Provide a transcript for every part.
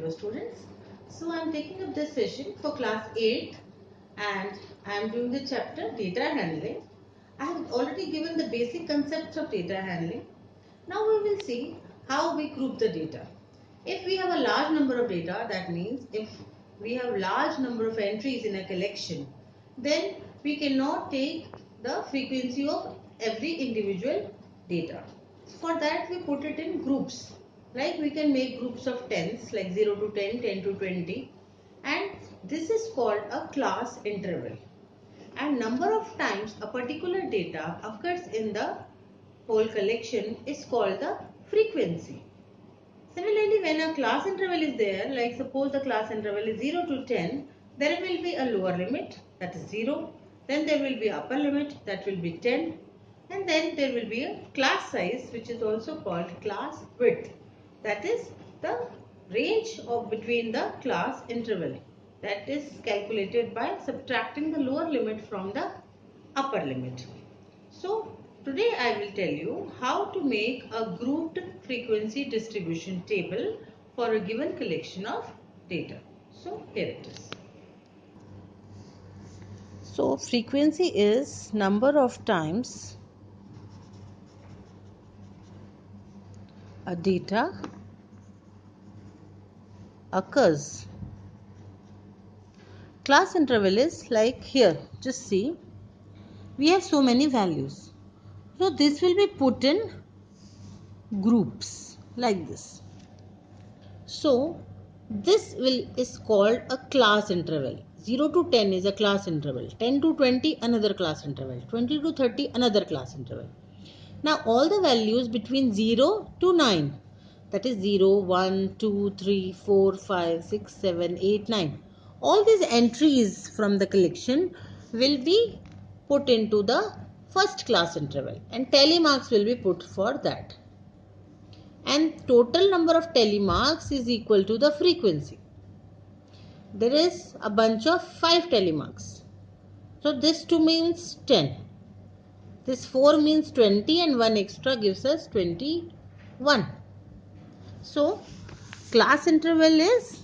Hello students. So I am taking up this session for class 8 and I am doing the chapter data handling. I have already given the basic concepts of data handling. Now we will see how we group the data. If we have a large number of data, that means if we have large number of entries in a collection, then we cannot take the frequency of every individual data. For that we put it in groups. Like we can make groups of tens like 0 to 10, 10 to 20, and this is called a class interval. And number of times a particular data occurs in the whole collection is called the frequency. Similarly, when a class interval is there, like suppose the class interval is 0 to 10, there will be a lower limit, that is 0. Then there will be upper limit, that will be 10. And then there will be a class size, which is also called class width. That is the range of between the class interval. That is calculated by subtracting the lower limit from the upper limit. So today I will tell you how to make a grouped frequency distribution table for a given collection of data. So here it is. So frequency is number of times a data occurs. Class interval is like here, just see, we have so many values. So this will be put in groups like this. So this is called a class interval. 0 to 10 is a class interval. 10 to 20 another class interval. 20 to 30 another class interval. Now all the values between 0 to 9, that is 0, 1, 2, 3, 4, 5, 6, 7, 8, 9. All these entries from the collection will be put into the first class interval and tally marks will be put for that. And total number of tally marks is equal to the frequency. There is a bunch of 5 tally marks. So this 2 means 10. This 4 means 20 and 1 extra gives us 21. So class interval is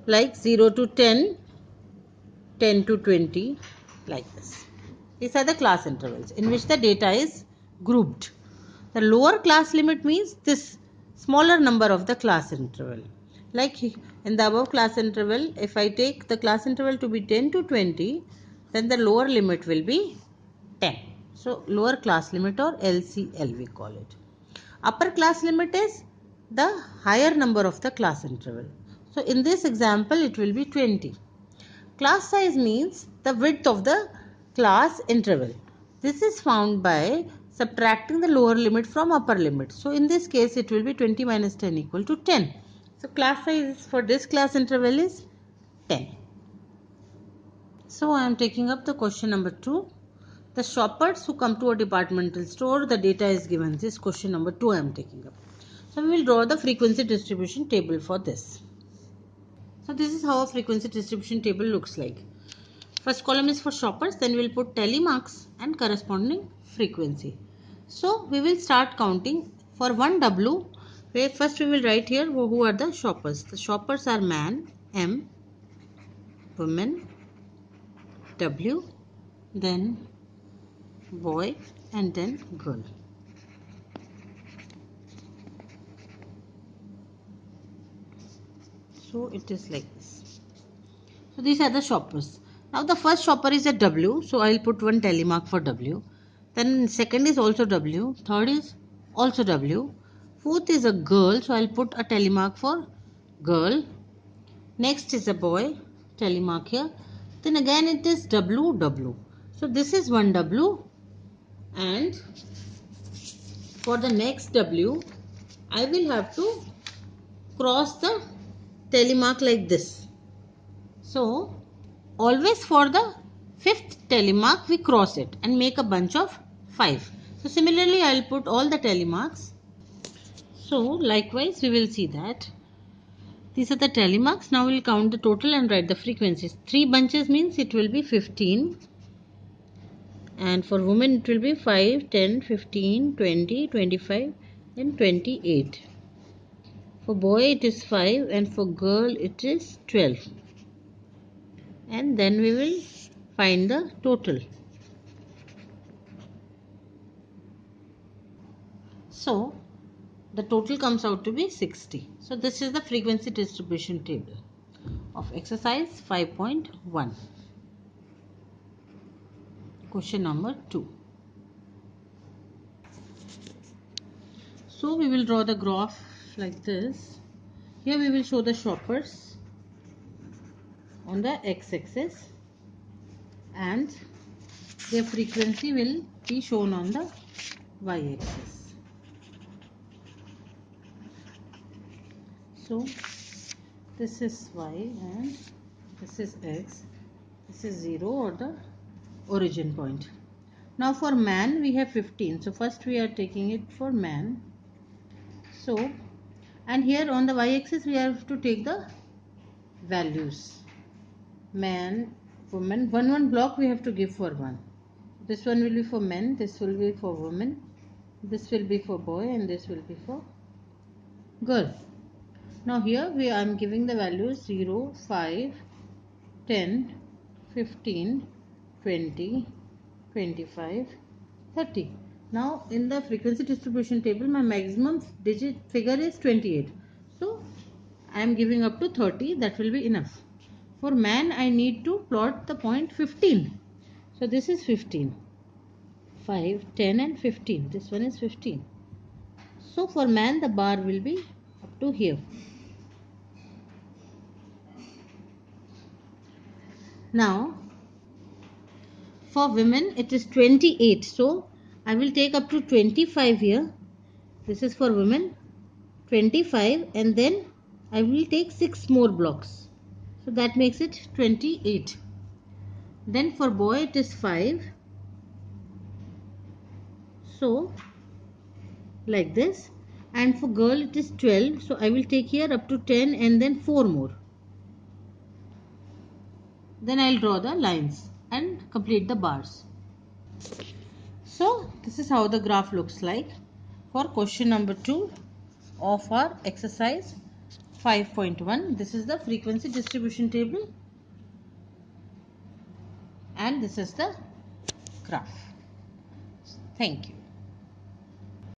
like 0 to 10, 10 to 20, like this. These are the class intervals in which the data is grouped. The lower class limit means this smaller number of the class interval. Like in the above class interval, if I take the class interval to be 10 to 20, then the lower limit will be 10. So lower class limit or LCL we call it. Upper class limit is the higher number of the class interval. So in this example it will be 20. Class size means the width of the class interval. This is found by subtracting the lower limit from upper limit. So in this case it will be 20 minus 10 equal to 10. So class size for this class interval is 10. So I am taking up the question number 2. The shoppers who come to a departmental store, the data is given. This question number 2 I am taking up. So we will draw the frequency distribution table for this. So this is how a frequency distribution table looks like. First column is for shoppers, then we will put tally marks and corresponding frequency. So we will start counting for 1 W, where first we will write here who are the shoppers. The shoppers are man, M, woman, W, then boy and then girl. So it is like this. So these are the shoppers. Now the first shopper is a W, so I will put one tally mark for W. Then second is also W, third is also W, fourth is a girl, so I will put a tally mark for girl. Next is a boy, tally mark here. Then again it is W, W. So this is one W, and for the next W I will have to cross the tally mark like this. So always for the fifth tally mark we cross it and make a bunch of 5. So similarly I will put all the tally marks. So likewise we will see that these are the tally marks. Now we will count the total and write the frequencies. 3 bunches means it will be 15, and for women it will be 5, 10, 15, 20, 25 and 28. For boy it is 5 and for girl it is 12. And then we will find the total. So the total comes out to be 60. So this is the frequency distribution table of exercise 5.1. Question number 2. So we will draw the graph like this. Here we will show the shoppers on the x-axis and their frequency will be shown on the y-axis. So this is y and this is x. This is 0 or the origin point. Now for man we have 15. So first we are taking it for man. So, and here on the y-axis we have to take the values. Man, woman, one block we have to give for one. This one will be for men, this will be for women, this will be for boy and this will be for girl. Now here I am giving the values 0, 5, 10, 15, 20, 25, 30. Now in the frequency distribution table my maximum digit figure is 28. So I am giving up to 30, that will be enough. For man I need to plot the point 15. So this is 15. 5, 10 and 15. This one is 15. So for man the bar will be up to here. Now for women it is 28. So I will take up to 25 here. This is for women 25 and then I will take 6 more blocks. So that makes it 28. Then for boy it is 5. So like this. And for girl it is 12. So I will take here up to 10 and then 4 more. Then I will draw the lines and complete the bars. So this is how the graph looks like for question number 2 of our exercise 5.1. This is the frequency distribution table and this is the graph. Thank you.